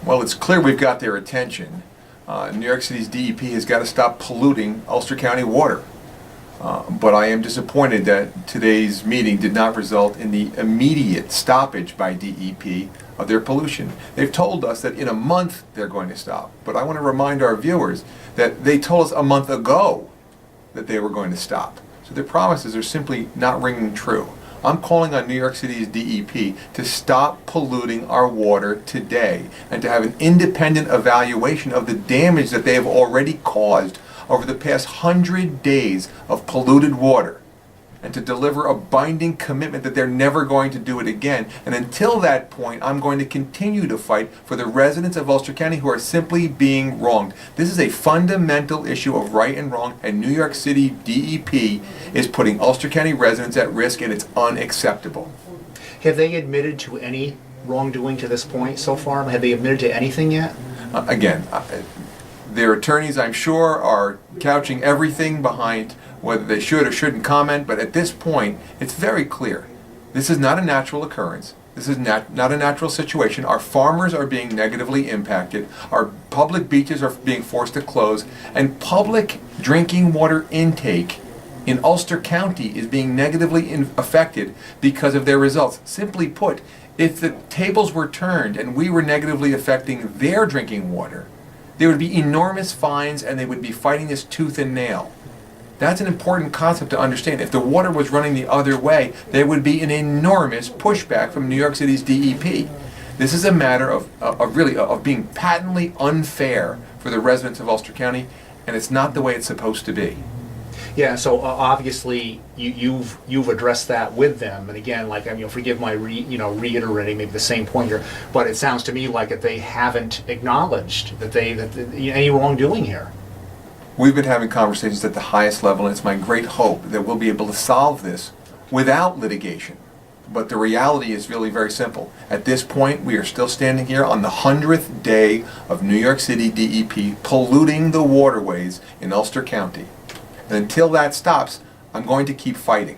Well, it's clear we've got their attention. New York City's DEP has got to stop polluting Ulster County water. But I am disappointed that today's meeting did not result in the immediate stoppage by DEP of their pollution. They've told us that in a month they're going to stop. But I want to remind our viewers that they told us a month ago that they were going to stop. So their promises are simply not ringing true. I'm calling on New York City's DEP to stop polluting our water today and to have an independent evaluation of the damage that they have already caused over the past 100 days of polluted water, and to deliver a binding commitment that they're never going to do it again. And until that point, I'm going to continue to fight for the residents of Ulster County who are simply being wronged. This is a fundamental issue of right and wrong, and New York City DEP is putting Ulster County residents at risk, and it's unacceptable. Have they admitted to any wrongdoing to this point so far? Have they admitted to anything yet? Their attorneys, I'm sure, are couching everything behind whether they should or shouldn't comment, but at this point, it's very clear. This is not a natural occurrence. This is not a natural situation. Our farmers are being negatively impacted. Our public beaches are being forced to close, and public drinking water intake in Ulster County is being negatively affected because of their results. Simply put, if the tables were turned and we were negatively affecting their drinking water, there would be enormous fines and they would be fighting this tooth and nail. That's an important concept to understand. If the water was running the other way, there would be an enormous pushback from New York City's DEP. This is a matter of being patently unfair for the residents of Ulster County, and it's not the way it's supposed to be. Yeah, so obviously you've addressed that with them, and again, like, I mean, forgive my reiterating maybe the same point here, but it sounds to me like that they haven't acknowledged that any wrongdoing here. We've been having conversations at the highest level, and it's my great hope that we'll be able to solve this without litigation. But the reality is really very simple. At this point, we are still standing here on the 100th day of New York City DEP polluting the waterways in Ulster County. And until that stops, I'm going to keep fighting.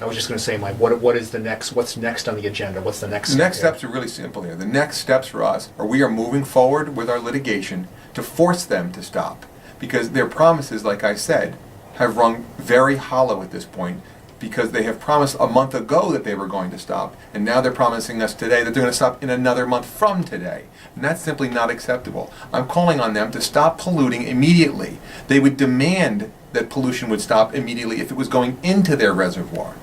I was just going to say, Mike, what's next on the agenda? What's the next step? The next steps are really simple here. The next steps for us are we are moving forward with our litigation to force them to stop. Because their promises, like I said, have rung very hollow at this point, because they have promised a month ago that they were going to stop, and now they're promising us today that they're going to stop in another month from today. And that's simply not acceptable. I'm calling on them to stop polluting immediately. They would demand that pollution would stop immediately if it was going into their reservoir.